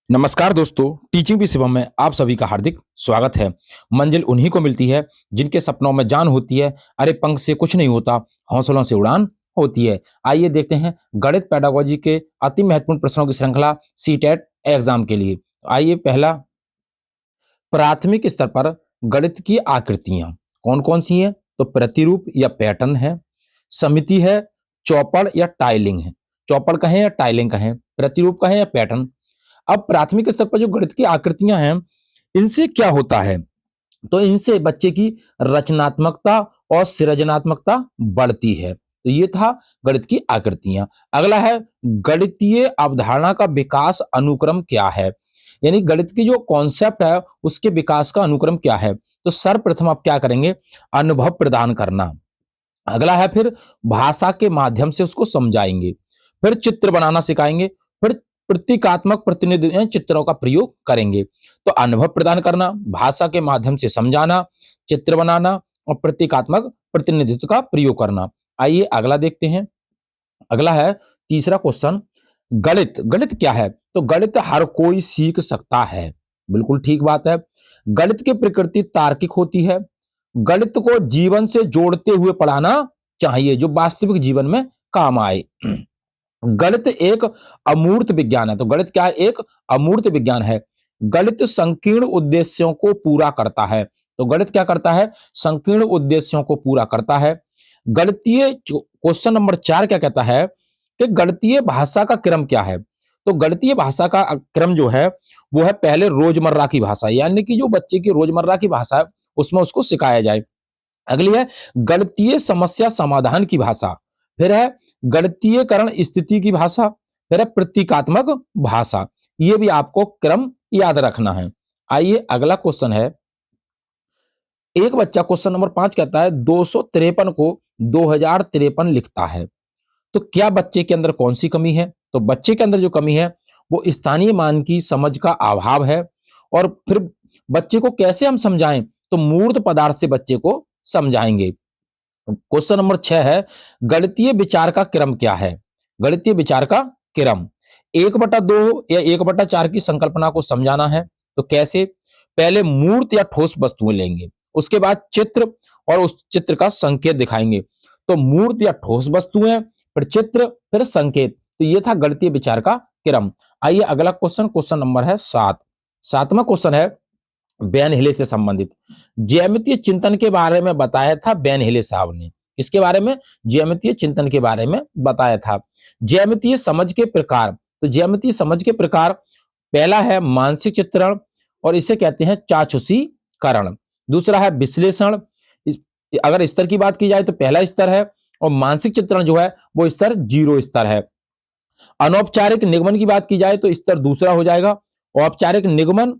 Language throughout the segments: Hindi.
नमस्कार दोस्तों, टीचिंग भी शिवम में आप सभी का हार्दिक स्वागत है। मंजिल उन्हीं को मिलती है जिनके सपनों में जान होती है। अरे पंख से कुछ नहीं होता, हौसलों से उड़ान होती है। आइए देखते हैं गणित पेडागोजी के अति महत्वपूर्ण प्रश्नों की श्रृंखला सीटेट एग्जाम के लिए। आइए पहला, प्राथमिक स्तर पर गणित की आकृतियां कौन कौन सी हैं? तो प्रतिरूप या पैटर्न है, समिति है, चौपड़ या टाइलिंग है। चौपड़ कहें या टाइलिंग कहें, प्रतिरूप कहें या पैटर्न। अब प्राथमिक स्तर पर जो गणित की आकृतियां हैं, इनसे क्या होता है? तो इनसे बच्चे की रचनात्मकता और सृजनात्मकता बढ़ती है। तो ये था गणित की आकृतियां। अगला है, गणितीय अवधारणा का विकास अनुक्रम क्या है? यानी गणित की जो कॉन्सेप्ट है उसके विकास का अनुक्रम क्या है? तो सर्वप्रथम आप क्या करेंगे? अनुभव प्रदान करना। अगला है, फिर भाषा के माध्यम से उसको समझाएंगे, फिर चित्र बनाना सिखाएंगे, फिर प्रतीकात्मक प्रतिनिधि चित्रों का प्रयोग करेंगे। तो अनुभव प्रदान करना, भाषा के माध्यम से समझाना, चित्र बनाना और प्रतीकात्मक प्रतिनिधित्व का प्रयोग करना। आइए अगला देखते हैं। अगला है तीसरा क्वेश्चन, गणित गणित क्या है? तो गणित हर कोई सीख सकता है। बिल्कुल ठीक बात है। गणित की प्रकृति तार्किक होती है। गणित को जीवन से जोड़ते हुए पढ़ाना चाहिए जो वास्तविक जीवन में काम आए। गणित एक अमूर्त विज्ञान है। तो गणित क्या है? एक अमूर्त विज्ञान है। गणित संकीर्ण उद्देश्यों को पूरा करता है। तो गणित क्या करता है? संकीर्ण उद्देश्यों को पूरा करता है। गणितीय क्वेश्चन नंबर 4 क्या कहता है कि गणितीय भाषा का क्रम क्या है? तो गणितीय भाषा का क्रम जो है वो है, पहले रोजमर्रा की भाषा, यानी कि जो बच्चे की रोजमर्रा की भाषा है उसमें उसको सिखाया जाए। अगली है गणितीय समस्या समाधान की भाषा, फिर है गणितीयकरण स्थिति की भाषा, फिर है प्रतीकात्मक भाषा। ये भी आपको क्रम याद रखना है। आइए अगला क्वेश्चन है, एक बच्चा क्वेश्चन नंबर 5 कहता है 253 को 2053 लिखता है। तो क्या बच्चे के अंदर कौन सी कमी है? तो बच्चे के अंदर जो कमी है वो स्थानीय मान की समझ का अभाव है। और फिर बच्चे को कैसे हम समझाएं? तो मूर्त पदार्थ से बच्चे को समझाएंगे। क्वेश्चन नंबर 6 है, गणितीय विचार का क्रम क्या है? गणितीय विचार का क्रम 1/2 या 1/4 की संकल्पना को समझाना है। तो कैसे? पहले मूर्त या ठोस वस्तुएं लेंगे, उसके बाद चित्र और उस चित्र का संकेत दिखाएंगे। तो मूर्त या ठोस वस्तुएं, फिर चित्र, फिर संकेत। तो ये था गणितीय विचार का क्रम। आइए अगला क्वेश्चन, क्वेश्चन नंबर है 7। सातवां क्वेश्चन है बेन हिले से संबंधित। ज्यामितीय चिंतन के बारे में बताया था बेन हिले साहब ने। इसके बारे में ज्यामितीय चिंतन के बारे में बताया था। ज्यामितीय समझ के प्रकार, तो ज्यामितीय समझ के प्रकार, पहला है मानसिक चित्रण और इसे कहते हैं चाक्षुषीकरण। दूसरा है विश्लेषण। इस, अगर स्तर की बात की जाए तो पहला स्तर है, और मानसिक चित्रण जो है वो स्तर 0 स्तर है। अनौपचारिक निगमन की बात की जाए तो स्तर दूसरा हो जाएगा। औपचारिक निगमन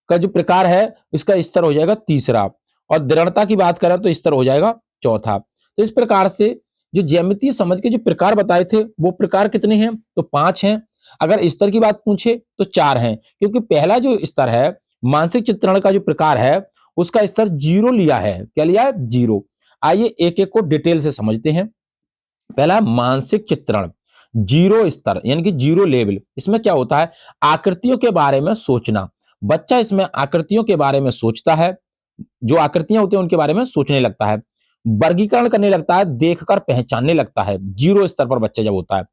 का जो प्रकार है इसका स्तर हो जाएगा तीसरा, और दृढ़ता की बात करें तो स्तर हो जाएगा चौथा। तो इस प्रकार से जो ज्यामितीय समझ के जो प्रकार बताए थे वो प्रकार कितने हैं? तो 5 हैं। अगर स्तर की बात पूछे तो 4 हैं, क्योंकि पहला जो स्तर है मानसिक चित्रण का जो प्रकार है उसका स्तर 0 लिया है। क्या लिया है? 0। आइए एक एक को डिटेल से समझते हैं। पहला मानसिक चित्रण 0 स्तर, यानी कि 0 लेवल। इसमें क्या होता है? आकृतियों के बारे में सोचना। बच्चा इसमें आकृतियों के बारे में सोचता है, जो आकृतियां होती हैं उनके बारे में सोचने लगता है, वर्गीकरण करने लगता है, देखकर पहचानने लगता है। 0 स्तर पर बच्चा जब होता है,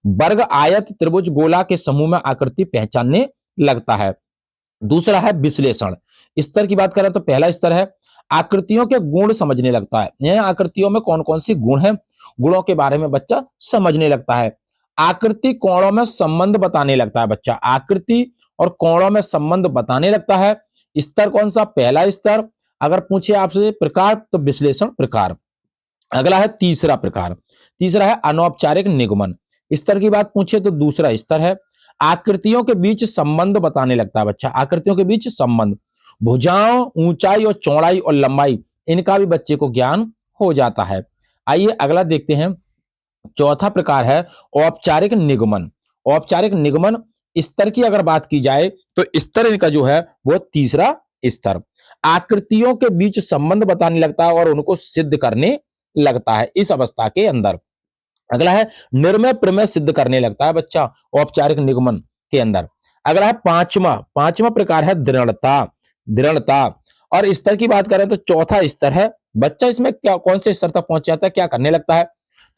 वर्ग, आयत, त्रिभुज, गोला के समूह में आकृति पहचानने लगता है। दूसरा है विश्लेषण। स्तर की बात करें तो पहला स्तर है आकृतियों के गुण समझने लगता है। यह आकृतियों में कौन कौन सी गुण है, गुणों के बारे में बच्चा समझने लगता है। आकृति कोणों में संबंध बताने लगता है बच्चा, आकृति और कोणों में संबंध बताने लगता है। स्तर कौन सा? पहला स्तर। अगर पूछे आपसे प्रकार तो विश्लेषण प्रकार। अगला है तीसरा प्रकार, तीसरा है अनौपचारिक निगमन। स्तर की बात पूछे तो दूसरा स्तर है। आकृतियों के बीच संबंध बताने लगता है बच्चा, आकृतियों के बीच संबंध, भुजाओं, ऊंचाई और चौड़ाई और लंबाई, इनका भी बच्चे को ज्ञान हो जाता है। आइए अगला देखते हैं। चौथा प्रकार है औपचारिक निगमन। औपचारिक निगमन स्तर की अगर बात की जाए तो स्तर इनका जो है वो तीसरा स्तर। आकृतियों के बीच संबंध बताने लगता है और उनको सिद्ध करने लगता है इस अवस्था के अंदर। अगला है निर्णय प्रमेय सिद्ध करने लगता है बच्चा औपचारिक निगमन के अंदर। अगला है पांचवा, पांचवा प्रकार है दृढ़ता, दृढ़ता। और स्तर की बात करें तो चौथा स्तर है, बच्चा इसमें क्या कौन से स्तर तक पहुंच जाता है, क्या करने लगता है,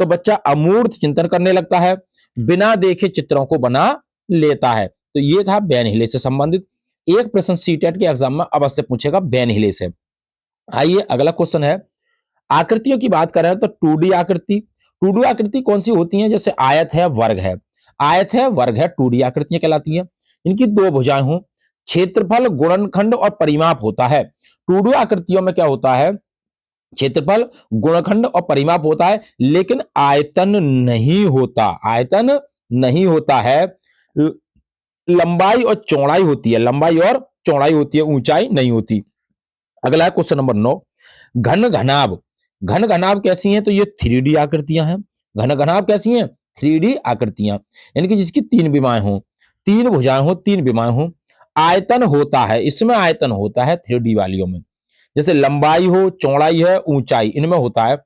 तो बच्चा अमूर्त चिंतन करने लगता है, बिना देखे चित्रों को बना लेता है। तो ये था बेन हिले से संबंधित एक प्रश्न सीटेट के एग्जाम में अवश्य पूछेगा, बेन हिले से। आइए अगला क्वेश्चन है, आकृतियों की बात करें तो 2D आकृति, 2D आकृति कौन सी होती है, जैसे आयत है, वर्ग है, आयत है, वर्ग है, 2D आकृतियां कहलाती हैं। इनकी दो भुजाएं हों, क्षेत्रफल, गुणनखंड और परिमाप होता है। 2D आकृतियों में क्या होता है, क्षेत्रफल, गुणनखंड और परिमाप होता है, लेकिन आयतन नहीं होता, आयतन नहीं होता है। लंबाई और चौड़ाई होती है, लंबाई और चौड़ाई होती है, ऊंचाई नहीं होती। अगला है क्वेश्चन नंबर 9, घन घनाभ, घन घनाभ कैसी हैं, तो ये 3D आकृतियां हैं। घन घनाभ कैसी हैं, 3D आकृतियां, यानी कि जिसकी तीन विमाएं हों, तीन भुजाएं हो, तीन विमाएं हों। आयतन होता है, इसमें आयतन होता है 3D वालियों में, जैसे लंबाई हो, चौड़ाई है, ऊंचाई, इनमें होता है।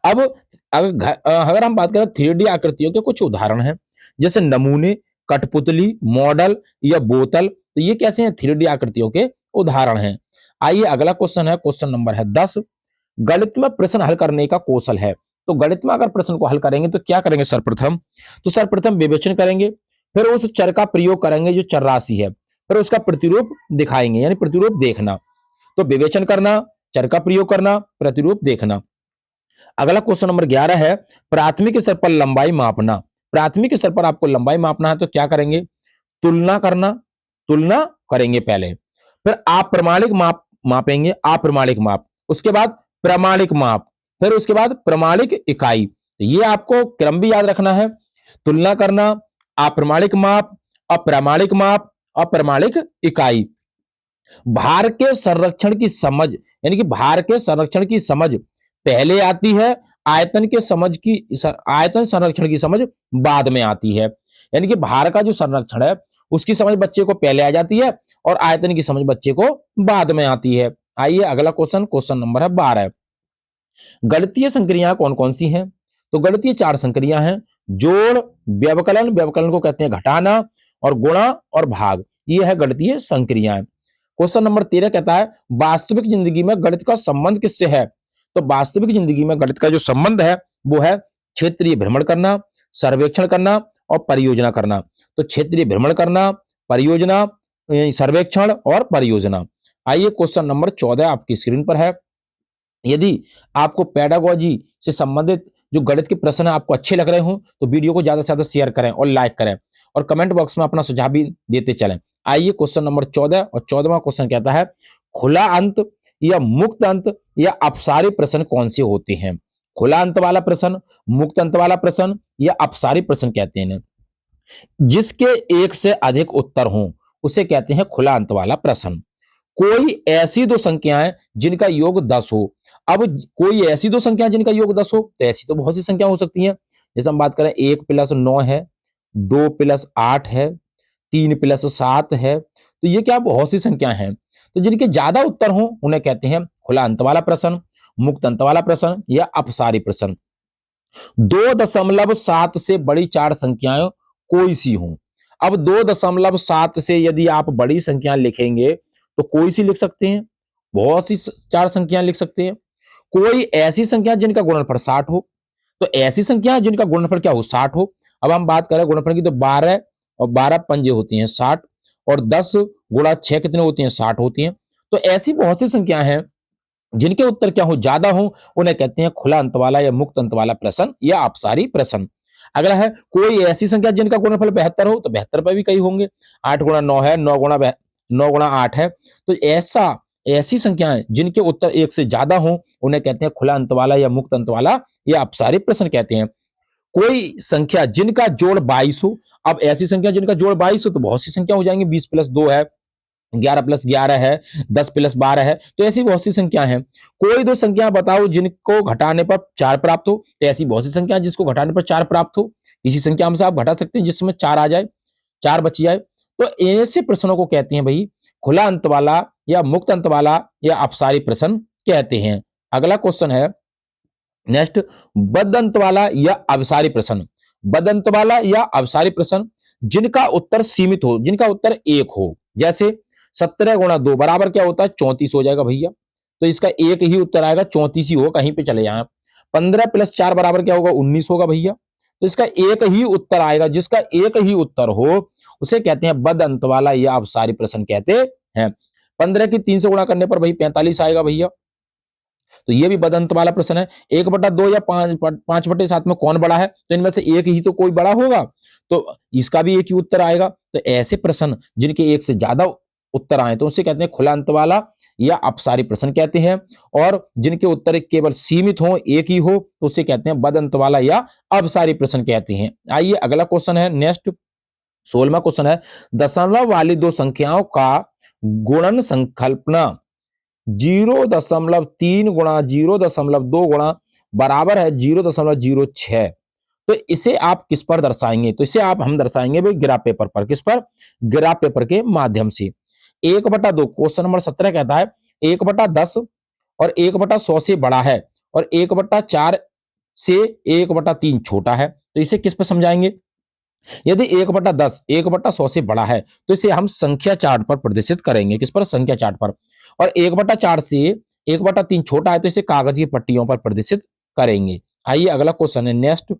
अब अगर हम बात करें 3D आकृतियों के कुछ उदाहरण हैं, जैसे नमूने, कठपुतली, मॉडल या बोतल, तो ये कैसे हैं, 3D आकृतियों के उदाहरण हैं। आइए अगला क्वेश्चन है, क्वेश्चन नंबर है 10, गणित में प्रश्न हल करने का कौशल है। तो गणित में अगर प्रश्न को हल करेंगे तो क्या करेंगे, सर्वप्रथम तो सर्वप्रथम विवेचन करेंगे, फिर उस चर का प्रयोग करेंगे जो चर राशि है, फिर उसका प्रतिरूप दिखाएंगे, यानी प्रतिरूप देखना। तो विवेचन करना, चर का प्रयोग करना, प्रतिरूप देखना। अगला क्वेश्चन नंबर 11 है, प्राथमिक स्तर पर लंबाई मापना। प्राथमिक स्तर पर आपको लंबाई मापना है तो क्या करेंगे, तुलना करना, तुलना करेंगे पहले, फिर अप्रमाणिक माप मापेंगे, अप्रमाणिक माप, उसके बाद प्रमाणिक माप, फिर उसके बाद प्रमाणिक इकाई। तो ये आपको क्रम भी याद रखना है, तुलना करना, अप्रमाणिक माप, अप्रमाणिक माप, अप्रमाणिक इकाई। भार के संरक्षण की समझ, यानी कि भार के संरक्षण की समझ पहले आती है, आयतन के समझ की आयतन संरक्षण की समझ बाद में आती है। यानी कि भार का जो संरक्षण है उसकी समझ बच्चे को पहले आ जाती है और आयतन की समझ बच्चे को बाद में आती है। आइए अगला क्वेश्चन, क्वेश्चन नंबर है 12, गणितीय संक्रियाएं कौन कौन सी हैं, तो गणितीय 4 संक्रियाएं हैं, जोड़, व्यवकलन, व्यवकलन को कहते हैं घटाना, और गुणा और भाग, ये है गणितीय संक्रियाएं। क्वेश्चन नंबर 13 कहता है, वास्तविक जिंदगी में गणित का संबंध किससे है, तो वास्तविक जिंदगी में गणित का जो संबंध है वो है क्षेत्रीय भ्रमण करना, सर्वेक्षण करना और परियोजना करना। तो क्षेत्रीय भ्रमण करना, परियोजना, सर्वेक्षण और परियोजना। आइए क्वेश्चन नंबर 14 आपकी स्क्रीन पर है, यदि आपको पेडागोजी से संबंधित जो गणित के प्रश्न है आपको अच्छे लग रहे हो तो वीडियो को ज्यादा से ज्यादा शेयर करें और लाइक करें और कमेंट बॉक्स में अपना सुझाव भी देते चलें। आइए क्वेश्चन नंबर 14, और 14वां क्वेश्चन कहता है, खुला अंत या मुक्त अंत या अपसारी प्रश्न कौन से होते हैं। खुला अंत वाला प्रश्न, मुक्त अंत वाला प्रश्न या अपसारी प्रश्न कहते हैं। जिसके एक से अधिक उत्तर हों उसे कहते हैं खुला अंत वाला प्रश्न। कोई ऐसी दो संख्याएं जिनका योग 10 हो। अब कोई ऐसी दो संख्याएं जिनका योग 10 हो, तो ऐसी तो बहुत सी संख्या हो सकती हैं। जैसे हम बात करें 1 + 9 है, 2 + 8 है, 3 + 7 है, तो ये क्या बहुत सी संख्याएं हैं। तो जिनके ज्यादा उत्तर हों उन्हें कहते हैं खुला अंत वाला प्रश्न, मुक्त अंत वाला प्रश्न या अपसारी प्रश्न। 2.7 से बड़ी 4 संख्याएं कोई सी हों। अब 2.7 से यदि आप बड़ी संख्या लिखेंगे तो कोई सी लिख सकते हैं, बहुत सी 4 संख्याएं लिख सकते हैं। कोई ऐसी संख्या जिनका गुणनफल 60 हो, तो ऐसी संख्या जिनका गुणनफल क्या हो, 60 हो। अब हम बात करें गुणनफल की तो 12 और 12 पंजे होती हैं 60, और 10 गुणा 6 कितने होती हैं, 60 होती हैं। तो ऐसी बहुत सी संख्या हैं जिनके उत्तर क्या हो, ज्यादा हो, उन्हें कहते हैं खुला अंत वाला या मुक्त अंत वाला प्रश्न या अपसारी प्रश्न। अगला है कोई ऐसी संख्या जिनका गुणनफल 72 हो, तो 72 पे भी कई होंगे। 8 गुणा 9 है, 9 गुणा 8 है। तो ऐसी संख्याएं जिनके उत्तर एक से ज्यादा हो उन्हें कहते हैं खुला अंत वाला या मुक्त अंत वाला या अपसारी प्रश्न कहते हैं। कोई संख्या जिनका जोड़ 22 हो, अब ऐसी संख्या जिनका जोड़ 22 हो तो बहुत सी संख्या हो जाएंगी, 20 + 2 है, 11 + 11 है, 10 + 12 है, तो ऐसी बहुत सी संख्या हैं। कोई दो संख्या बताओ जिनको घटाने पर 4 प्राप्त हो, तो ऐसी बहुत सी संख्या जिसको घटाने पर 4 प्राप्त हो। इसी संख्या से आप घटा सकते हैं जिसमें 4 आ जाए, 4 बच जाए। तो ऐसे प्रश्नों को कहते हैं भाई खुला अंत वाला या मुक्त अंत वाला या अपसारी प्रश्न कहते हैं। अगला क्वेश्चन है नेक्स्ट, बद अंत वाला या अवसारी प्रश्न। बद अंत वाला या अवसारी प्रश्न, जिनका उत्तर सीमित हो, जिनका उत्तर 1 हो। जैसे 17 गुणा 2 बराबर क्या होता है? 34 हो जाएगा भैया। तो इसका एक ही उत्तर आएगा, 34 ही हो, कहीं पे चले जाएं आप। 15 प्लस 4 बराबर क्या होगा? 19 होगा भैया। तो इसका एक ही उत्तर आएगा, जिसका एक ही उत्तर हो उसे कहते हैं बद अंत वाला या अपसारी प्रश्न कहते हैं। 15 की 3 से गुणा करने पर भाई 45 आएगा भैया। तो ये भी बदंत वाला प्रश्न है। 1/2 या 5/7 में कौन बड़ा है? तो इनमें से एक ही तो कोई बड़ा होगा, तो इसका भी एक ही उत्तर आएगा। तो ऐसे प्रश्न जिनके एक से ज्यादा उत्तर आए तो उसे कहते हैं खुला अंत वाला या अपसारी प्रश्न कहते हैं, और जिनके उत्तर केवल सीमित हो, एक ही हो, तो उसे कहते हैं बदंत वाला या अपसारी प्रश्न कहते हैं। आइए अगला क्वेश्चन है, नेक्स्ट 16वां क्वेश्चन है, दशमलव वाली दो संख्याओं का गुणन संकल्पना 0.3 गुणा 0.2 गुणा बराबर है 0.06। तो इसे आप किस पर दर्शाएंगे? तो इसे आप हम दर्शाएंगे भाई ग्राफ पेपर पर। किस पर? ग्राफ पेपर के माध्यम से। 1/2 क्वेश्चन नंबर 17 कहता है 1/10 और 1/100 से बड़ा है और 1/4 से 1/3 छोटा है। तो इसे किस पर समझाएंगे? यदि 1/10 1/100 से बड़ा है तो इसे हम संख्या चार्ट पर प्रदर्शित करेंगे। किस पर? संख्या चार्ट पर। और 1/4 से 1/3 छोटा है तो इसे कागज की पट्टियों पर प्रदर्शित करेंगे। आइए अगला क्वेश्चन है, नेक्स्ट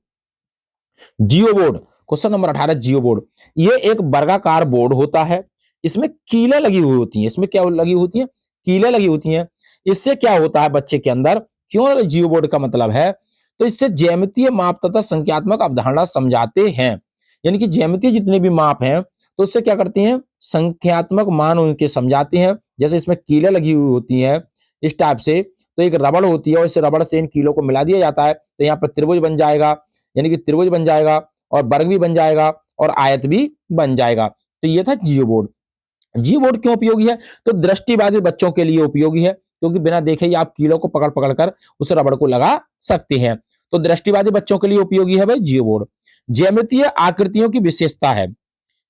जियो बोर्ड। क्वेश्चन नंबर 18 जियो बोर्ड। ये एक वर्गाकार बोर्ड होता है, इसमें कीलें लगी हुई होती हैं। इसमें क्या लगी होती हैं? कीलें लगी होती हैं। इससे क्या होता है बच्चे के अंदर? क्यों जियो बोर्ड का मतलब है? तो इससे ज्यामितीय माप तथा संख्यात्मक अवधारणा समझाते हैं। यानी कि ज्यामितीय जितने भी माप हैं तो उससे क्या करते हैं? संख्यात्मक मान उनके समझाते हैं। जैसे इसमें कीलें लगी हुई होती हैं इस टाइप से, तो एक रबड़ होती है और इस रबड़ से इन कीलों को मिला दिया जाता है तो यहाँ पर त्रिभुज बन जाएगा, यानी कि त्रिभुज बन जाएगा और वर्ग भी बन जाएगा और आयत भी बन जाएगा। तो ये था जियो बोर्ड। जियो बोर्ड क्यों उपयोगी है? तो दृष्टिबाधित बच्चों के लिए उपयोगी है, क्योंकि बिना देखे ही आप कीलों को पकड़ पकड़ कर उस रबड़ को लगा सकते हैं। तो दृष्टिबाधित बच्चों के लिए उपयोगी है भाई जियो बोर्ड। ज्यामितीय आकृतियों की विशेषता है,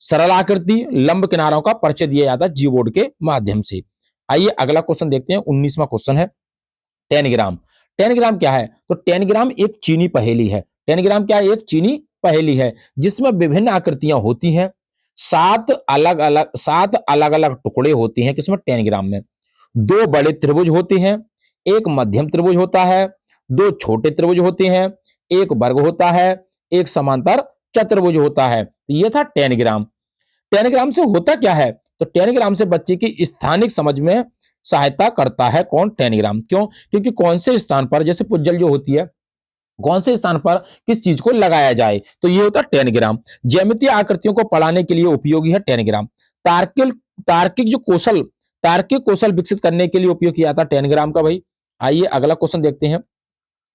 सरल आकृति, लंब किनारों का परिचय दिया जाता है जियो बोर्ड के माध्यम से। आइए अगला क्वेश्चन देखते हैं, 19वां क्वेश्चन है, टेनग्राम। टेनग्राम क्या है? तो टेनग्राम एक चीनी पहेली है। टेनग्राम क्या है? एक चीनी पहेली है जिसमें विभिन्न आकृतियां होती हैं। 7 अलग अलग टुकड़े होते हैं किसमें? टेनग्राम में। 2 बड़े त्रिभुज होते हैं, एक मध्यम त्रिभुज होता है, 2 छोटे त्रिभुज होते हैं, एक वर्ग होता है, एक समांतर चतुर्भुज होता है। तो ये था टेनग्राम। टेलीग्राम से होता क्या है? तो टेलीग्राम से बच्चे की स्थानिक समझ में सहायता करता है। कौन? टेलीग्राम। क्यों? क्योंकि कौन से स्थान पर, जैसे पुज्जल जो होती है, कौन से स्थान पर किस चीज को लगाया जाए, तो ये होता है टेलीग्राम। ज्यामितीय आकृतियों को पढ़ाने के लिए उपयोगी है टेलीग्राम। तार्किक तार्किक जो कौशल तार्किक कौशल विकसित करने के लिए उपयोग किया जाता है टेलीग्राम का भाई। आइए अगला क्वेश्चन देखते हैं,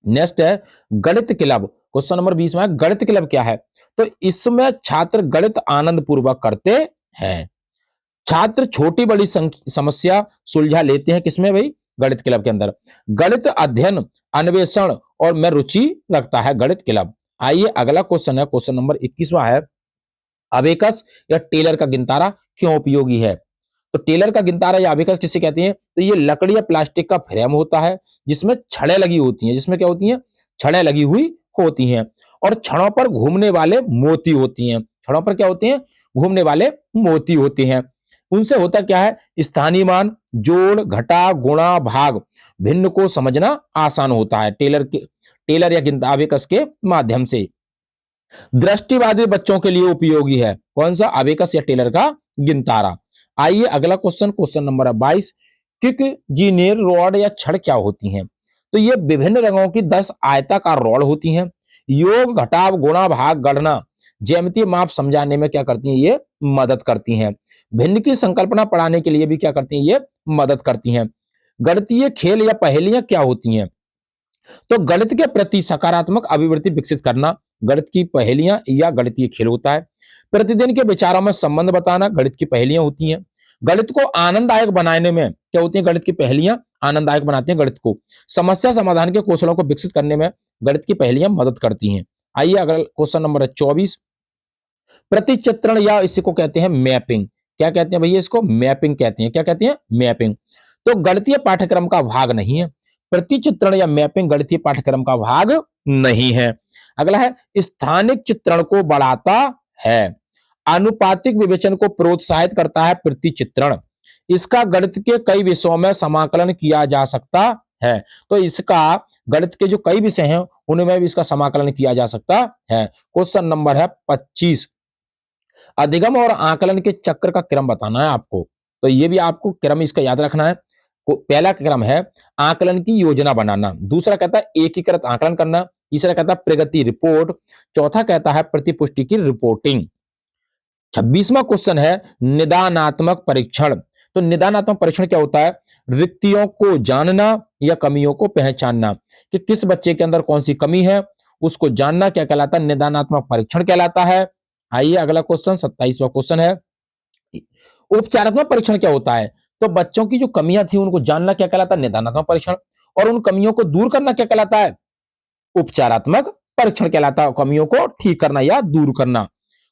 नेक्स्ट है गणित क्लब। क्वेश्चन नंबर 20 में है गणित क्लब क्या है? तो इसमें छात्र गणित आनंद पूर्वक करते हैं। छात्र छोटी बड़ी समस्या सुलझा लेते हैं किसमें भाई? गणित क्लब के अंदर। गणित अध्ययन, अन्वेषण और में रुचि रखता है गणित क्लब। आइए अगला क्वेश्चन है, क्वेश्चन नंबर 21वां है, अबेकस या टेलर का गिनतारा क्यों उपयोगी है? तो टेलर का गिनतारा या अबेकस किसे कहते हैं? तो ये लकड़ी या प्लास्टिक का फ्रेम होता है जिसमें छड़ें लगी होती हैं। जिसमें क्या होती हैं? छड़ें लगी हुई होती हैं और छड़ों पर घूमने वाले मोती होती हैं। छड़ों पर क्या होते हैं? घूमने वाले मोती होते हैं। उनसे होता क्या है? स्थानीय मान, जोड़, घटा, गुणा, भाग, भिन्न को समझना आसान होता है टेलर या गिनता अबेकस के माध्यम से। दृष्टिबाधित बच्चों के लिए उपयोगी है कौन सा? अबेकस या टेलर का गिनतारा। आइए अगला क्वेश्चन, क्वेश्चन नंबर 22, किक जीनेर रॉड या छड़ क्या होती हैं? तो ये विभिन्न रंगों की 10 आयताकार रॉड होती हैं। योग, घटाव, गुणा, भाग, गणना, ज्यामितीय माप समझाने में क्या करती हैं? ये मदद करती हैं। भिन्न की संकल्पना पढ़ाने के लिए भी क्या करती हैं? ये मदद करती हैं। गणितीय खेल या पहेलियां क्या होती हैं? तो गणित के प्रति सकारात्मक अभिवृत्ति विकसित करना गणित की पहेलियां या गणितीय खेल होता है। प्रतिदिन के विचारों में संबंध बताना गणित की पहेलियां होती हैं। गणित को आनंददायक बनाने में क्या होती है? गणित की पहेलियां आनंददायक बनाती हैं गणित को। समस्या समाधान के कौशलों को विकसित करने में गणित की पहेलियां मदद करती हैं। आइए अगला क्वेश्चन नंबर 24, प्रतिचित्रण या इसी को कहते हैं मैपिंग। क्या कहते हैं भैया? इसको मैपिंग कहते हैं। क्या कहते हैं? मैपिंग। तो गणितीय पाठ्यक्रम का भाग नहीं है। प्रतिचित्रण या मैपिंग गणितीय पाठ्यक्रम का भाग नहीं है। अगला है स्थानिक चित्रण को बढ़ाता है। आनुपातिक विवेचन को प्रोत्साहित करता है प्रतिचित्रण। इसका गणित के कई विषयों में समाकलन किया जा सकता है। तो इसका गणित के जो कई विषय हैं उनमें भी इसका समाकलन किया जा सकता है। क्वेश्चन नंबर है 25। अधिगम और आकलन के चक्र का क्रम बताना है आपको। तो ये भी आपको क्रम इसका याद रखना है। पहला क्रम है आकलन की योजना बनाना, दूसरा कहता है एकीकृत आकलन करना, तीसरा कहता है प्रगति रिपोर्ट, चौथा कहता है प्रतिपुष्टि की रिपोर्टिंग। 26वां क्वेश्चन है निदानात्मक परीक्षण। तो निदानात्मक परीक्षण क्या होता है? रिक्तियों को जानना या कमियों को पहचानना, कि किस बच्चे के अंदर कौन सी कमी है उसको जानना क्या कहलाता है? निदानात्मक परीक्षण कहलाता है। आइए अगला क्वेश्चन 27वां क्वेश्चन है उपचारात्मक परीक्षण क्या होता है? तो बच्चों की जो कमियां थी उनको जानना क्या कहलाता है? निदानात्मक परीक्षण। और उन कमियों को दूर करना क्या कहलाता है? उपचारात्मक परीक्षण कहलाता है। कमियों को ठीक करना या दूर करना।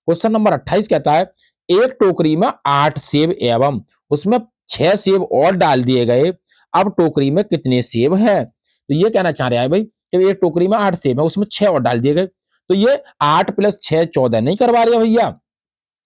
क्वेश्चन नंबर 28 कहता है एक टोकरी में 8 सेब एवं उसमें 6 सेब और डाल दिए गए, अब टोकरी में कितने सेब हैं? तो ये कहना चाह रहा है भाई कि एक टोकरी में 8 सेब है, उसमें 6 और डाल दिए गए। तो ये 8 + 6 14 नहीं करवा रहे भैया,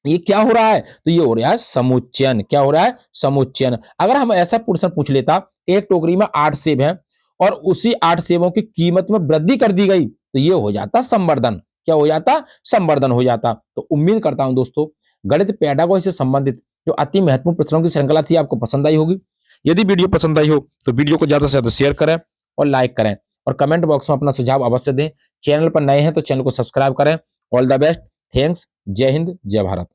ये क्या हो रहा है? तो ये हो रहा है समुच्चयन। क्या हो रहा है? समुच्चयन। अगर हम ऐसा प्रश्न पूछ लेता एक टोकरी में 8 सेब हैं और उसी 8 सेबों की कीमत में वृद्धि कर दी गई, तो ये हो जाता संवर्धन। क्या हो जाता? संवर्धन हो जाता। तो उम्मीद करता हूं दोस्तों गणित पेडागोजी से संबंधित जो अति महत्वपूर्ण प्रश्नों की श्रृंखला थी आपको पसंद आई होगी। यदि वीडियो पसंद आई हो तो वीडियो को ज्यादा से ज्यादा शेयर करें और लाइक करें और कमेंट बॉक्स में अपना सुझाव अवश्य दें। चैनल पर नए हैं तो चैनल को सब्सक्राइब करें। All the best. थैंक्स। जय हिंद, जय भारत।